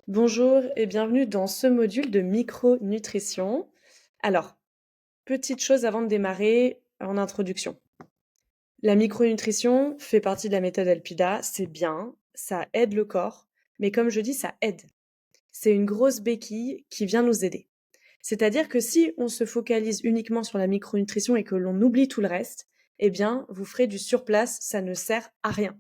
Bonjour et bienvenue dans ce module de micronutrition. Alors, petite chose avant de démarrer en introduction. La micronutrition fait partie de la méthode Elpida, c'est bien, ça aide le corps, mais comme je dis, ça aide. C'est une grosse béquille qui vient nous aider. C'est-à-dire que si on se focalise uniquement sur la micronutrition et que l'on oublie tout le reste, eh bien, vous ferez du surplace, ça ne sert à rien.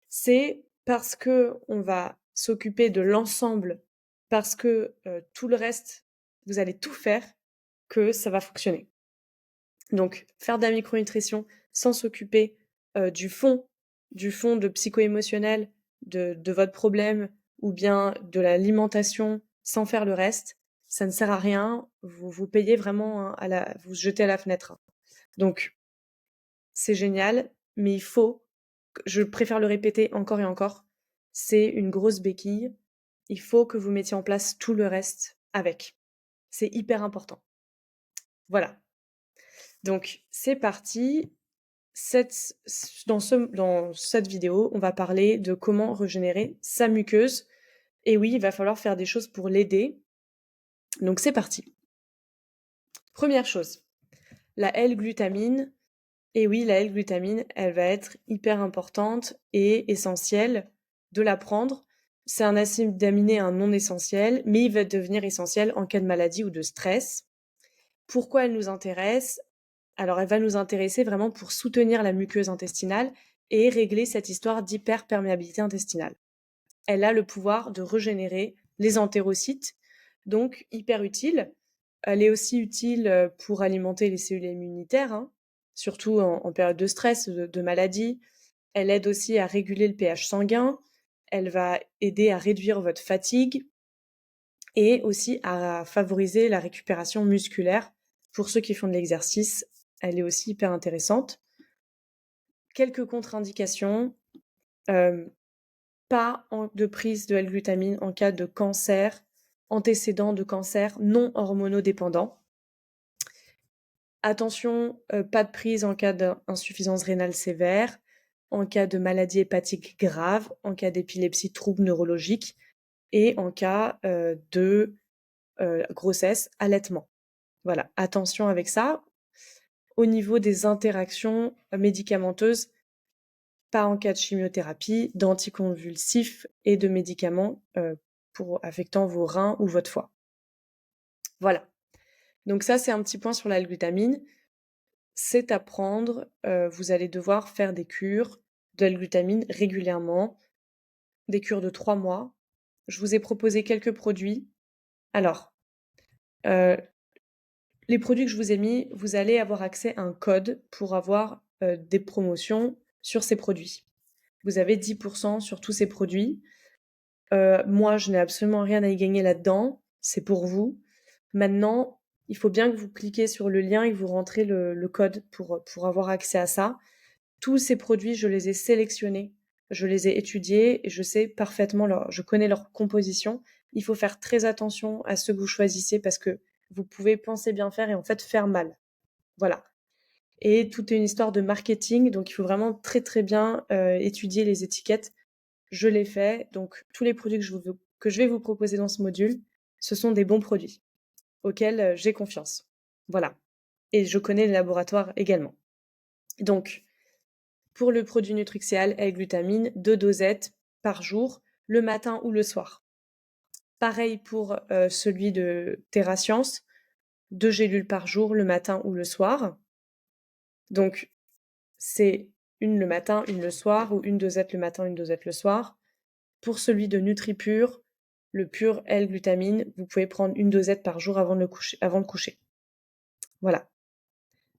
C'est parce que on va s'occuper de l'ensemble, parce que tout le reste, vous allez tout faire, que ça va fonctionner. Donc, faire de la micronutrition sans s'occuper du fond de psycho-émotionnel de votre problème ou bien de l'alimentation sans faire le reste, ça ne sert à rien. Vous payez vraiment vous jetez à la fenêtre. Donc, c'est génial, mais je préfère le répéter encore et encore, c'est une grosse béquille. Il faut que vous mettiez en place tout le reste avec. C'est hyper important. Voilà. Donc, c'est parti. Dans cette vidéo, on va parler de comment régénérer sa muqueuse. Et oui, il va falloir faire des choses pour l'aider. Donc, c'est parti. Première chose, la L-glutamine. Et oui, la L-glutamine, elle va être hyper importante et essentielle de la prendre. C'est un acide aminé non essentiel, mais il va devenir essentiel en cas de maladie ou de stress. Pourquoi elle nous intéresse? Alors, elle va nous intéresser vraiment pour soutenir la muqueuse intestinale et régler cette histoire d'hyperperméabilité intestinale. Elle a le pouvoir de régénérer les entérocytes, donc hyper utile. Elle est aussi utile pour alimenter les cellules immunitaires, hein, surtout en période de stress, de maladie. Elle aide aussi à réguler le pH sanguin. Elle va aider à réduire votre fatigue et aussi à favoriser la récupération musculaire. Pour ceux qui font de l'exercice, elle est aussi hyper intéressante. Quelques contre-indications. Pas de prise de L-glutamine en cas de cancer, antécédent de cancer non hormonodépendant. Attention, pas de prise en cas d'insuffisance rénale sévère, en cas de maladie hépatique grave, en cas d'épilepsie, troubles neurologiques et en cas de grossesse, allaitement. Voilà, attention avec ça. Au niveau des interactions médicamenteuses, pas en cas de chimiothérapie, d'anticonvulsifs et de médicaments affectant vos reins ou votre foie. Voilà. Donc ça, c'est un petit point sur la L-glutamine. C'est à prendre. Vous allez devoir faire des cures de L-glutamine régulièrement, des cures de 3 mois. Je vous ai proposé quelques produits. Alors, les produits que je vous ai mis, vous allez avoir accès à un code pour avoir des promotions sur ces produits. Vous avez 10% sur tous ces produits. Moi, je n'ai absolument rien à y gagner là-dedans. C'est pour vous. Maintenant, il faut bien que vous cliquiez sur le lien et que vous rentrez le code pour avoir accès à ça. Tous ces produits, je les ai sélectionnés, je les ai étudiés et je sais parfaitement je connais leur composition. Il faut faire très attention à ceux que vous choisissez parce que vous pouvez penser bien faire et en fait faire mal. Voilà. Et tout est une histoire de marketing, donc il faut vraiment très très bien étudier les étiquettes. Je l'ai fait, donc tous les produits que je vais vous proposer dans ce module, ce sont des bons produits auxquels j'ai confiance. Voilà. Et je connais les laboratoires également. Donc, pour le produit Nutrixéal L-glutamine, 2 dosettes par jour, le matin ou le soir. Pareil pour celui de TerraScience, 2 gélules par jour, le matin ou le soir. Donc, c'est une le matin, une le soir, ou une dosette le matin, une dosette le soir. Pour celui de NutriPure, le pur L-glutamine, vous pouvez prendre une dosette par jour avant de coucher. Voilà.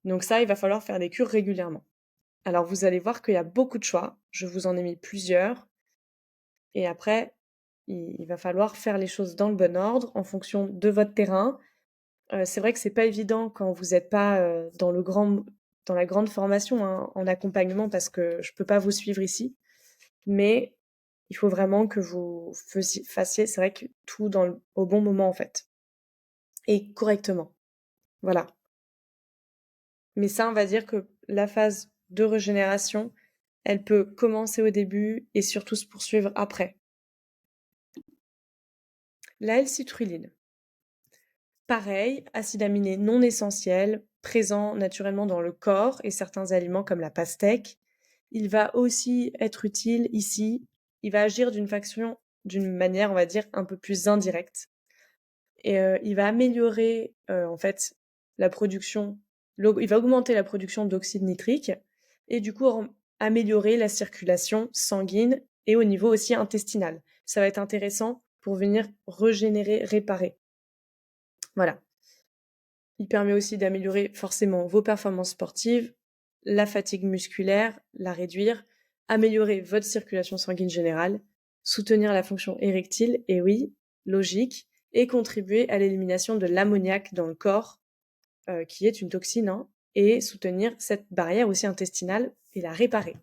Donc ça, il va falloir faire des cures régulièrement. Alors vous allez voir qu'il y a beaucoup de choix. Je vous en ai mis plusieurs. Et après, il va falloir faire les choses dans le bon ordre en fonction de votre terrain. C'est vrai que c'est pas évident quand vous n'êtes pas dans la grande formation, hein, en accompagnement parce que je peux pas vous suivre ici. Mais il faut vraiment que vous fassiez, c'est vrai que tout au bon moment en fait. Et correctement. Voilà. Mais ça, on va dire que la phase de régénération, elle peut commencer au début et surtout se poursuivre après. La L-citrulline. Pareil, acide aminé non essentiel, présent naturellement dans le corps et certains aliments comme la pastèque. Il va aussi être utile ici. Il va agir d'une manière, on va dire, un peu plus indirecte. Et il va améliorer en fait la production, il va augmenter la production d'oxyde nitrique et du coup améliorer la circulation sanguine et au niveau aussi intestinal. Ça va être intéressant pour venir régénérer, réparer. Voilà. Il permet aussi d'améliorer forcément vos performances sportives, la fatigue musculaire, la réduire, améliorer votre circulation sanguine générale, soutenir la fonction érectile, et oui, logique, et contribuer à l'élimination de l'ammoniac dans le corps, qui est une toxine, hein, et soutenir cette barrière aussi intestinale et la réparer.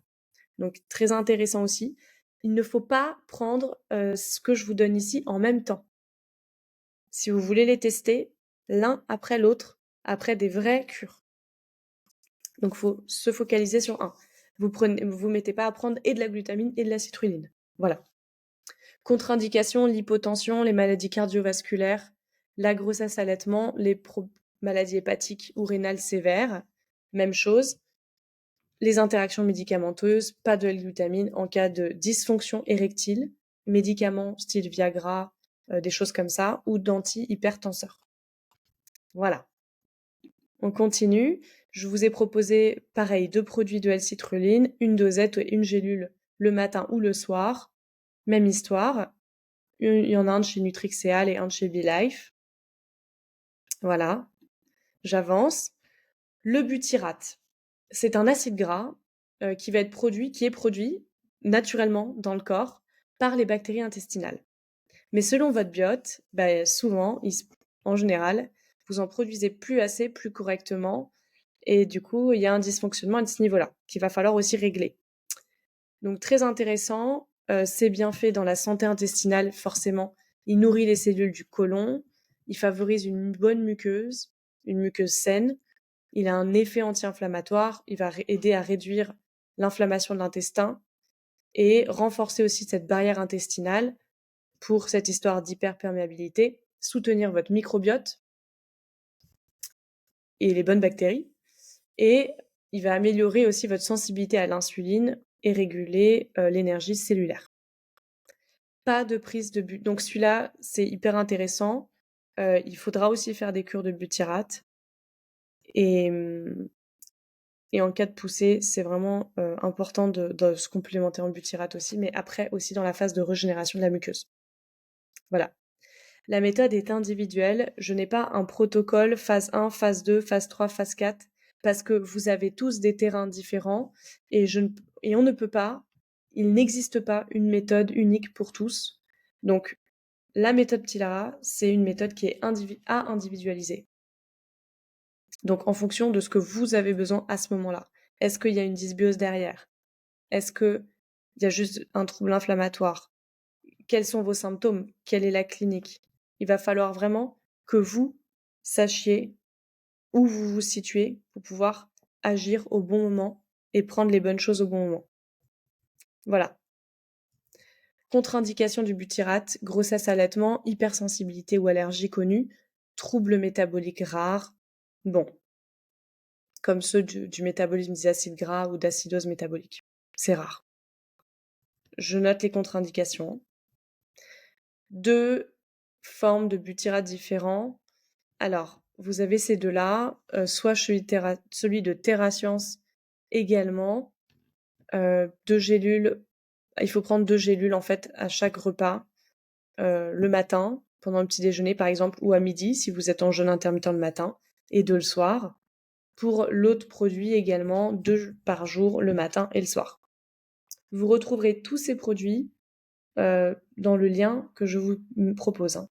Donc très intéressant aussi. Il ne faut pas prendre ce que je vous donne ici en même temps. Si vous voulez les tester, l'un après l'autre, après des vraies cures. Donc, il faut se focaliser sur un. Vous mettez pas à prendre et de la glutamine et de la citrulline. Voilà. Contre-indication, l'hypotension, les maladies cardiovasculaires, la grossesse allaitement, les maladies hépatiques ou rénales sévères. Même chose. Les interactions médicamenteuses, pas de L-glutamine en cas de dysfonction érectile, médicaments style Viagra, des choses comme ça, ou d'anti-hypertenseurs. Voilà. On continue. Je vous ai proposé, pareil, 2 produits de L-citrulline, une dosette et une gélule le matin ou le soir. Même histoire. Il y en a un de chez Nutrixeal et un de chez BeLife. Voilà. J'avance. Le butyrate. C'est un acide gras qui est produit naturellement dans le corps par les bactéries intestinales. Mais selon votre biote, souvent, en général, vous en produisez plus assez, plus correctement, et du coup, il y a un dysfonctionnement à ce niveau-là, qu'il va falloir aussi régler. Donc très intéressant, c'est bien fait dans la santé intestinale, forcément. Il nourrit les cellules du côlon, il favorise une bonne muqueuse, une muqueuse saine, il a un effet anti-inflammatoire, il va aider à réduire l'inflammation de l'intestin et renforcer aussi cette barrière intestinale pour cette histoire d'hyperperméabilité, soutenir votre microbiote et les bonnes bactéries. Et il va améliorer aussi votre sensibilité à l'insuline et réguler l'énergie cellulaire. Pas de prise de but. Donc celui-là, c'est hyper intéressant. Il faudra aussi faire des cures de butyrate. Et en cas de poussée, c'est vraiment important de se complémenter en butyrate aussi, mais après aussi dans la phase de régénération de la muqueuse. Voilà. La méthode est individuelle. Je n'ai pas un protocole phase 1, phase 2, phase 3, phase 4, parce que vous avez tous des terrains différents et on ne peut pas, il n'existe pas une méthode unique pour tous. Donc, la méthode Ptilara, c'est une méthode qui est à individualiser. Donc, en fonction de ce que vous avez besoin à ce moment-là. Est-ce qu'il y a une dysbiose derrière? Est-ce qu'il y a juste un trouble inflammatoire? Quels sont vos symptômes? Quelle est la clinique? Il va falloir vraiment que vous sachiez où vous vous situez pour pouvoir agir au bon moment et prendre les bonnes choses au bon moment. Voilà. Contre-indication du butyrate, grossesse allaitement, hypersensibilité ou allergie connue, troubles métaboliques rares, bon, comme ceux du métabolisme des acides gras ou d'acidose métabolique. C'est rare. Je note les contre-indications. 2 formes de butyrate différents. Alors, vous avez ces deux-là, soit celui de TerraScience également, 2 gélules. Il faut prendre 2 gélules en fait à chaque repas, le matin, pendant le petit déjeuner par exemple, ou à midi si vous êtes en jeûne intermittent le matin, et 2 le soir. Pour l'autre produit également, 2 par jour, le matin et le soir. Vous retrouverez tous ces produits dans le lien que je vous propose, hein.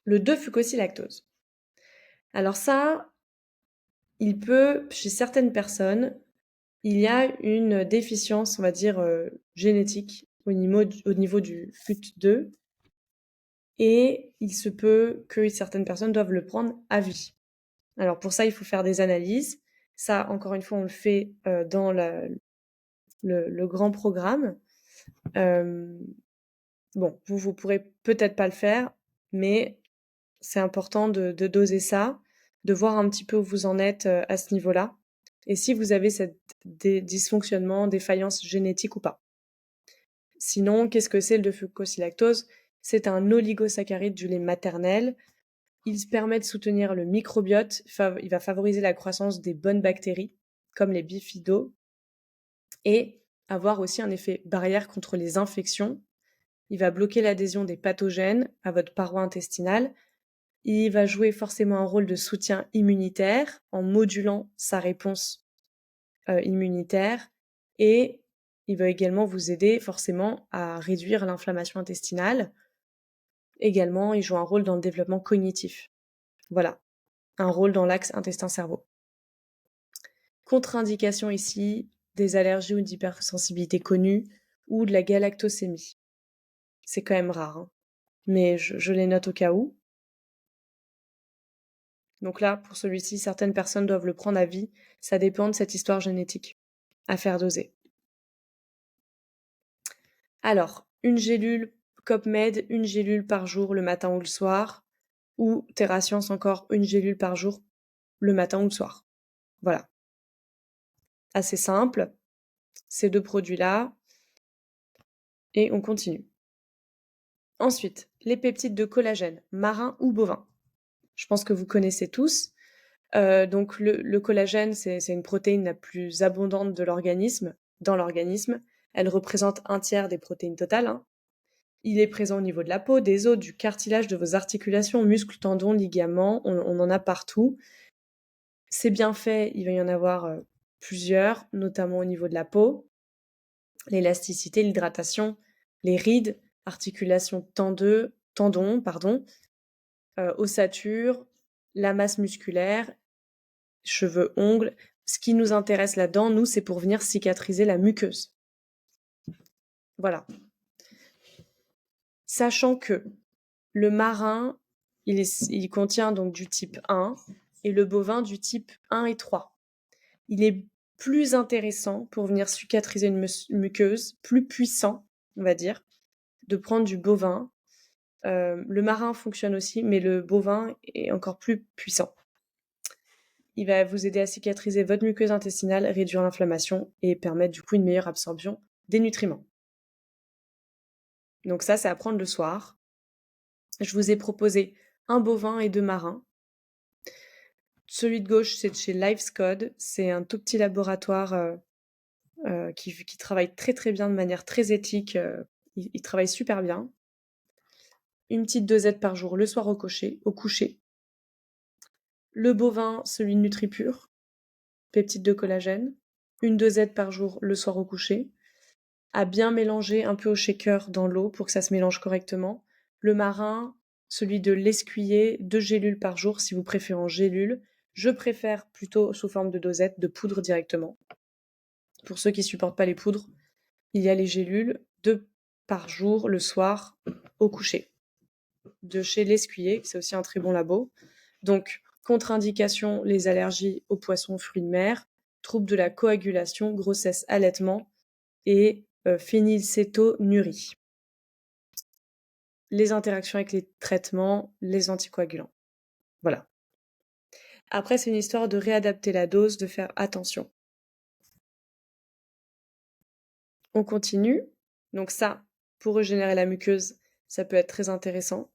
Le 2-fucosylactose. Alors ça, chez certaines personnes, il y a une déficience, on va dire, génétique au niveau du FUT2 et il se peut que certaines personnes doivent le prendre à vie. Alors pour ça, il faut faire des analyses. Ça, encore une fois, on le fait dans le grand programme. Bon, vous pourrez peut-être pas le faire, mais c'est important de doser ça, de voir un petit peu où vous en êtes, à ce niveau-là et si vous avez cette dysfonctionnement, défaillance génétique ou pas. Sinon, qu'est-ce que c'est le fucosilactose? C'est un oligosaccharide du lait maternel. Il permet de soutenir le microbiote, il va favoriser la croissance des bonnes bactéries, comme les bifidos, et avoir aussi un effet barrière contre les infections. Il va bloquer l'adhésion des pathogènes à votre paroi intestinale. Il va jouer forcément un rôle de soutien immunitaire en modulant sa réponse immunitaire et il va également vous aider forcément à réduire l'inflammation intestinale. Également, il joue un rôle dans le développement cognitif. Voilà, un rôle dans l'axe intestin-cerveau. Contre-indication ici, des allergies ou d'hypersensibilité connues ou de la galactosémie. C'est quand même rare, hein, mais je les note au cas où. Donc là, pour celui-ci, certaines personnes doivent le prendre à vie. Ça dépend de cette histoire génétique à faire doser. Alors, une gélule COPMED, une gélule par jour le matin ou le soir, ou TerraScience encore une gélule par jour le matin ou le soir. Voilà. Assez simple, ces deux produits-là, et on continue. Ensuite, les peptides de collagène, marin ou bovin. Je pense que vous connaissez tous. Donc le collagène, c'est une protéine la plus abondante de l'organisme, dans l'organisme. Elle représente un tiers des protéines totales, hein. Il est présent au niveau de la peau, des os, du cartilage, de vos articulations, muscles, tendons, ligaments, on en a partout. C'est bien fait, il va y en avoir plusieurs, notamment au niveau de la peau. L'élasticité, l'hydratation, les rides, articulations tendons, ossature, la masse musculaire, cheveux, ongles. Ce qui nous intéresse là-dedans, nous, c'est pour venir cicatriser la muqueuse. Voilà. Sachant que le marin, il contient donc du type 1 et le bovin du type 1 et 3. Il est plus intéressant pour venir cicatriser une muqueuse, plus puissant, on va dire, de prendre du bovin. Le marin fonctionne aussi, mais le bovin est encore plus puissant. Il va vous aider à cicatriser votre muqueuse intestinale, réduire l'inflammation et permettre du coup une meilleure absorption des nutriments. Donc ça, c'est à prendre le soir. Je vous ai proposé un bovin et deux marins. Celui de gauche, c'est de chez LifeScode. C'est un tout petit laboratoire qui travaille très très bien de manière très éthique. Il travaille super bien. Une petite dosette par jour le soir au coucher. Le bovin, celui de NutriPure, peptides de collagène. Une dosette par jour le soir au coucher. À bien mélanger un peu au shaker dans l'eau pour que ça se mélange correctement. Le marin, celui de l'escuyer, 2 gélules par jour si vous préférez en gélule. Je préfère plutôt sous forme de dosette, de poudre directement. Pour ceux qui supportent pas les poudres, il y a les gélules, 2 par jour le soir au coucher. De chez l'escuyer, c'est aussi un très bon labo. Donc, contre-indication, les allergies aux poissons, fruits de mer, troubles de la coagulation, grossesse, allaitement et phénylcétonurie. Les interactions avec les traitements, les anticoagulants. Voilà. Après, c'est une histoire de réadapter la dose, de faire attention. On continue. Donc ça, pour régénérer la muqueuse, ça peut être très intéressant.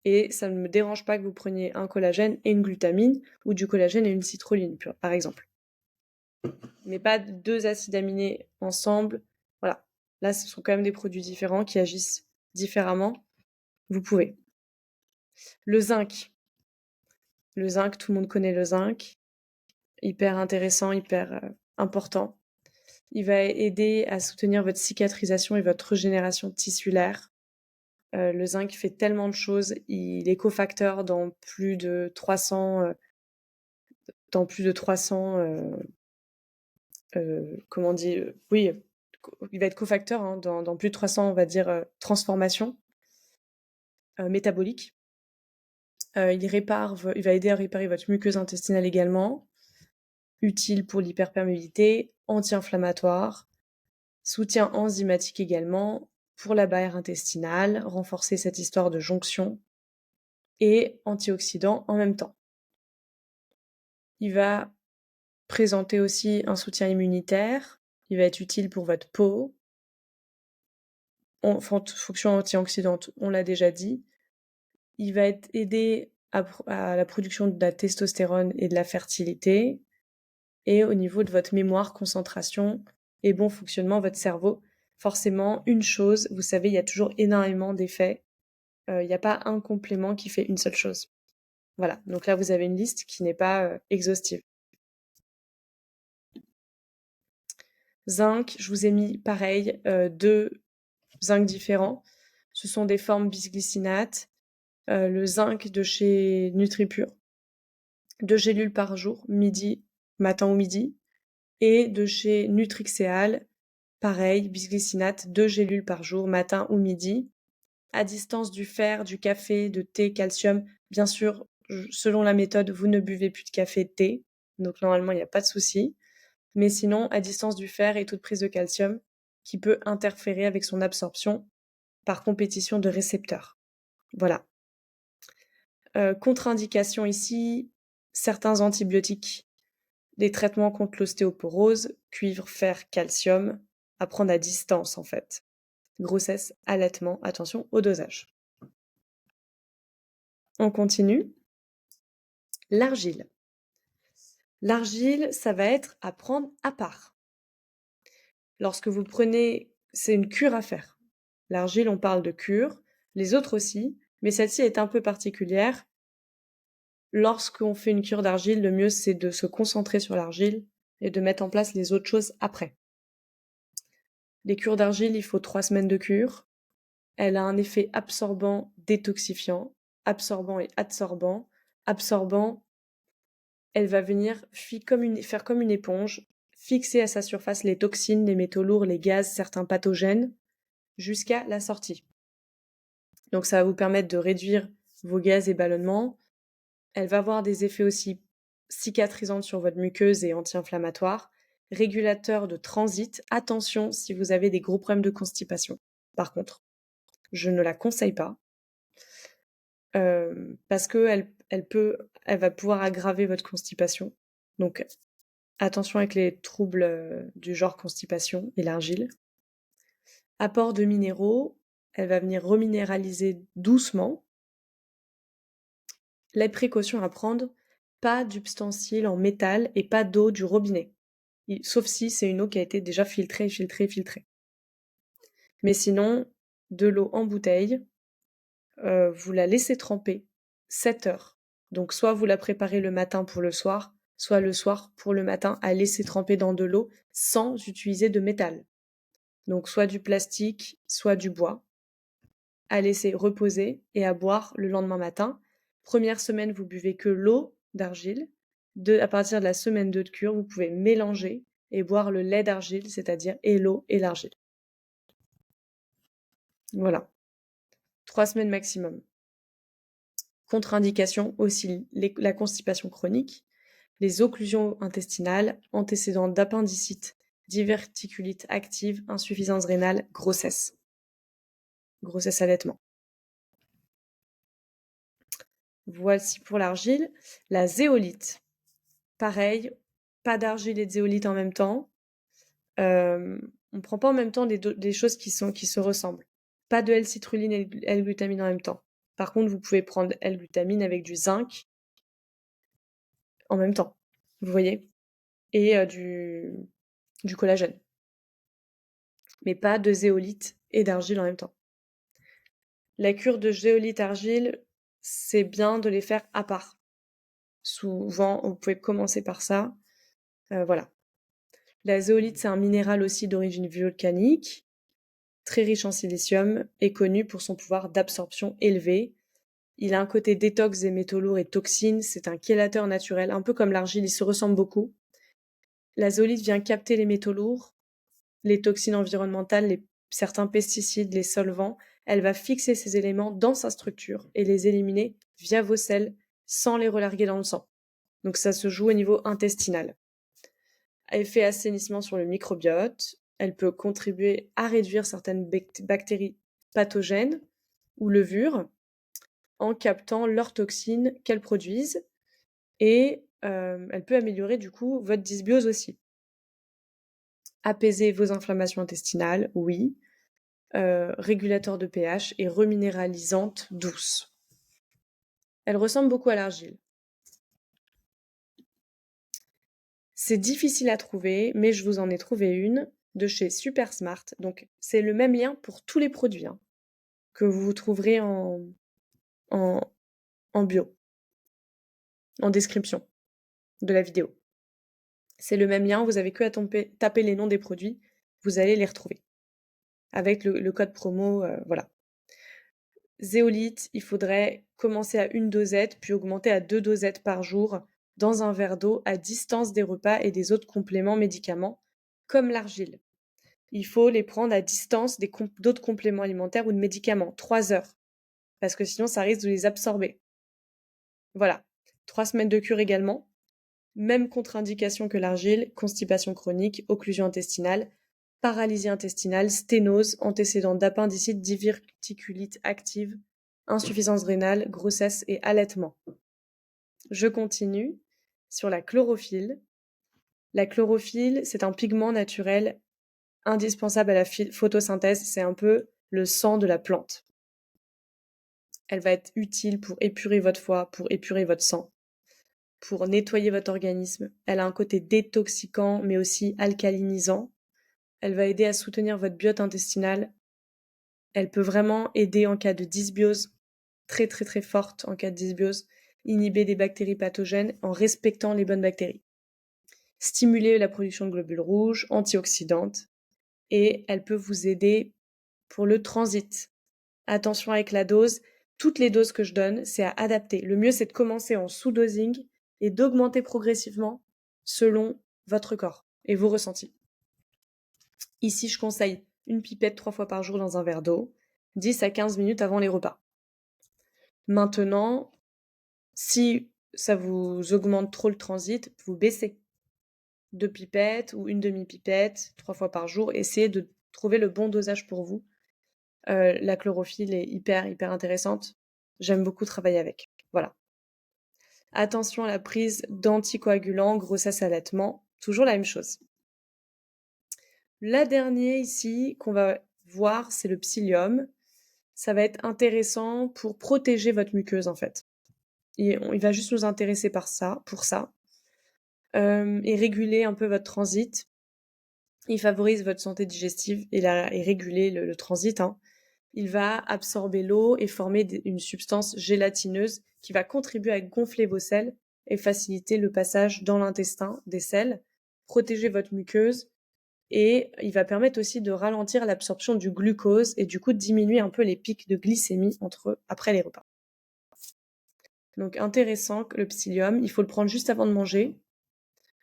Et ça ne me dérange pas que vous preniez un collagène et une glutamine, ou du collagène et une citrulline, par exemple. Mais pas deux acides aminés ensemble. Voilà. Là, ce sont quand même des produits différents qui agissent différemment. Vous pouvez. Le zinc. Le zinc, tout le monde connaît le zinc. Hyper intéressant, hyper important. Il va aider à soutenir votre cicatrisation et votre régénération tissulaire. Le zinc fait tellement de choses. Il est cofacteur dans plus de 300 comment on dit, oui, il va être cofacteur hein, dans plus de 300, on va dire, transformations métaboliques. Il va aider à réparer votre muqueuse intestinale également, utile pour l'hyperperméabilité, anti-inflammatoire, soutien enzymatique également, pour la barrière intestinale, renforcer cette histoire de jonction et antioxydant en même temps. Il va présenter aussi un soutien immunitaire, il va être utile pour votre peau. Fonction antioxydante, on l'a déjà dit. Il va aider à la production de la testostérone et de la fertilité, et au niveau de votre mémoire, concentration et bon fonctionnement de votre cerveau. Forcément, une chose, vous savez, il y a toujours énormément d'effets. Il n'y a pas un complément qui fait une seule chose. Voilà, donc là, vous avez une liste qui n'est pas exhaustive. Zinc, je vous ai mis pareil, 2 zinc différents. Ce sont des formes bisglycinate. Le zinc de chez NutriPure, 2 gélules par jour, matin ou midi. Et de chez Nutrixeal, pareil, bisglycinate, 2 gélules par jour, matin ou midi. À distance du fer, du café, de thé, calcium. Bien sûr, selon la méthode, vous ne buvez plus de café, de thé. Donc normalement, il n'y a pas de souci. Mais sinon, à distance du fer et toute prise de calcium qui peut interférer avec son absorption par compétition de récepteurs. Voilà. Contre-indication ici, certains antibiotiques, des traitements contre l'ostéoporose, cuivre, fer, calcium, à prendre à distance en fait. Grossesse, allaitement, attention au dosage. On continue. L'argile. L'argile, ça va être à prendre à part. Lorsque vous prenez, c'est une cure à faire. L'argile, on parle de cure, les autres aussi, mais celle-ci est un peu particulière. Lorsqu'on fait une cure d'argile, le mieux c'est de se concentrer sur l'argile et de mettre en place les autres choses après. Les cures d'argile, il faut 3 semaines de cure. Elle a un effet absorbant, détoxifiant, absorbant et adsorbant. Absorbant, elle va venir faire comme une éponge, fixer à sa surface les toxines, les métaux lourds, les gaz, certains pathogènes, jusqu'à la sortie. Donc ça va vous permettre de réduire vos gaz et ballonnements. Elle va avoir des effets aussi cicatrisants sur votre muqueuse et anti-inflammatoires, régulateur de transit. Attention si vous avez des gros problèmes de constipation. Par contre, je ne la conseille pas parce que elle va pouvoir aggraver votre constipation. Donc attention avec les troubles du genre constipation et l'argile. Apport de minéraux, elle va venir reminéraliser doucement. Les précautions à prendre, pas d'ustensiles en métal et pas d'eau du robinet. Sauf si c'est une eau qui a été déjà filtrée. Mais sinon, de l'eau en bouteille, vous la laissez tremper 7 heures. Donc soit vous la préparez le matin pour le soir, soit le soir pour le matin à laisser tremper dans de l'eau sans utiliser de métal. Donc soit du plastique, soit du bois, à laisser reposer et à boire le lendemain matin. Première semaine, vous buvez que l'eau d'argile. À partir de la semaine 2 de cure, vous pouvez mélanger et boire le lait d'argile, c'est-à-dire et l'eau et l'argile. Voilà. 3 semaines maximum. Contre-indication aussi la constipation chronique, les occlusions intestinales, antécédents d'appendicite, diverticulite active, insuffisance rénale, grossesse. Grossesse allaitement. Voici pour l'argile. La zéolite. Pareil, pas d'argile et de zéolite en même temps. On ne prend pas en même temps des choses qui se ressemblent. Pas de L-citrulline et L-glutamine en même temps. Par contre, vous pouvez prendre L-glutamine avec du zinc en même temps. Vous voyez? Et du collagène. Mais pas de zéolite et d'argile en même temps. La cure de zéolite-argile, c'est bien de les faire à part. Souvent, vous pouvez commencer par ça. Voilà. La zéolite, c'est un minéral aussi d'origine volcanique, très riche en silicium et connu pour son pouvoir d'absorption élevé. Il a un côté détox des métaux lourds et toxines, c'est un chélateur naturel, un peu comme l'argile, ils se ressemblent beaucoup. La zéolite vient capter les métaux lourds, les toxines environnementales, certains pesticides, les solvants. Elle va fixer ces éléments dans sa structure et les éliminer via vos selles sans les relarguer dans le sang. Donc ça se joue au niveau intestinal. Effet assainissement sur le microbiote, Elle peut contribuer à réduire certaines bactéries pathogènes ou levures en captant leurs toxines qu'elles produisent et elle peut améliorer du coup votre dysbiose aussi. Apaiser vos inflammations intestinales, oui. Régulateur de pH et reminéralisante douce. Elle ressemble beaucoup à l'argile. C'est difficile à trouver, mais je vous en ai trouvé une de chez Super Smart. Donc, c'est le même lien pour tous les produits que vous trouverez en, en bio, en description de la vidéo. C'est le même lien, vous avez que à taper les noms des produits, vous allez les retrouver. Avec le code promo, voilà. Zéolite, il faudrait commencer à une dosette, puis augmenter à 2 dosettes par jour dans un verre d'eau à distance des repas et des autres compléments médicaments, comme l'argile. Il faut les prendre à distance d'autres compléments alimentaires ou de médicaments, 3 heures, parce que sinon ça risque de les absorber. Voilà. 3 semaines de cure également. Même contre-indication que l'argile, constipation chronique, occlusion intestinale, paralysie intestinale, sténose, antécédent d'appendicite, diverticulite active, insuffisance rénale, grossesse et allaitement. Je continue sur la chlorophylle. La chlorophylle, c'est un pigment naturel indispensable à la photosynthèse. C'est un peu le sang de la plante. Elle va être utile pour épurer votre foie, pour épurer votre sang, pour nettoyer votre organisme. Elle a un côté détoxiquant, mais aussi alcalinisant. Elle va aider à soutenir votre biote intestinale. Elle peut vraiment aider en cas de dysbiose, très très très forte en cas de dysbiose, inhiber des bactéries pathogènes en respectant les bonnes bactéries. Stimuler la production de globules rouges, antioxydantes, et elle peut vous aider pour le transit. Attention avec la dose, toutes les doses que je donne, c'est à adapter. Le mieux, c'est de commencer en sous-dosing et d'augmenter progressivement selon votre corps et vos ressentis. Ici, je conseille une pipette 3 fois par jour dans un verre d'eau, 10 à 15 minutes avant les repas. Maintenant, si ça vous augmente trop le transit, vous baissez. 2 pipettes ou une demi-pipette 3 fois par jour. Essayez de trouver le bon dosage pour vous. La chlorophylle est hyper intéressante. J'aime beaucoup travailler avec. Voilà. Attention à la prise d'anticoagulants, grossesse, allaitement. Toujours la même chose. La dernière ici qu'on va voir, c'est le psyllium. Ça va être intéressant pour protéger votre muqueuse en fait. Il va juste nous intéresser pour ça. Et réguler un peu votre transit. Il favorise votre santé digestive et réguler le transit. Il va absorber l'eau et former une substance gélatineuse qui va contribuer à gonfler vos selles et faciliter le passage dans l'intestin des selles, protéger votre muqueuse et il va permettre aussi de ralentir l'absorption du glucose et du coup de diminuer un peu les pics de glycémie après les repas. Donc intéressant le psyllium, il faut le prendre juste avant de manger.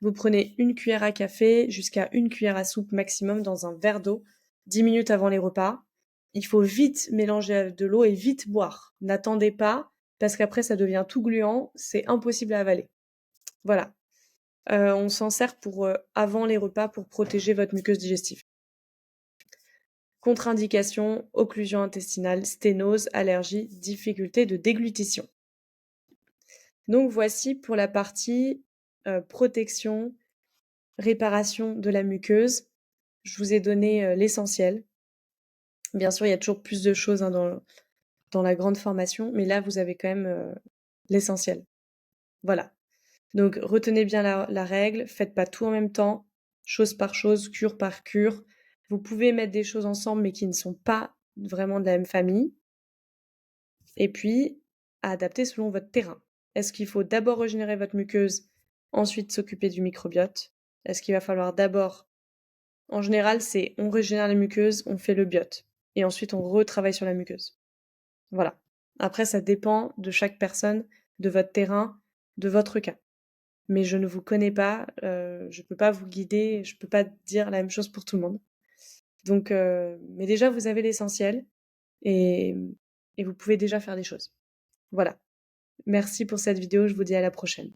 Vous prenez une cuillère à café jusqu'à une cuillère à soupe maximum dans un verre d'eau 10 minutes avant les repas. Il faut vite mélanger de l'eau et vite boire. N'attendez pas parce qu'après ça devient tout gluant, c'est impossible à avaler. Voilà. On s'en sert pour avant les repas pour protéger votre muqueuse digestive. Contre-indication, occlusion intestinale, sténose, allergie, difficulté de déglutition. Donc voici pour la partie protection, réparation de la muqueuse. Je vous ai donné l'essentiel. Bien sûr, il y a toujours plus de choses dans la grande formation, mais là, vous avez quand même l'essentiel. Voilà. Donc, retenez bien la règle, faites pas tout en même temps, chose par chose, cure par cure. Vous pouvez mettre des choses ensemble, mais qui ne sont pas vraiment de la même famille. Et puis, à adapter selon votre terrain. Est-ce qu'il faut d'abord régénérer votre muqueuse, ensuite s'occuper du microbiote? Est-ce qu'il va falloir d'abord... En général, c'est on régénère la muqueuse, on fait le biote. Et ensuite, on retravaille sur la muqueuse. Voilà. Après, ça dépend de chaque personne, de votre terrain, de votre cas. Mais je ne vous connais pas, je ne peux pas vous guider, je ne peux pas dire la même chose pour tout le monde. Donc, mais déjà, vous avez l'essentiel et vous pouvez déjà faire des choses. Voilà. Merci pour cette vidéo, je vous dis à la prochaine.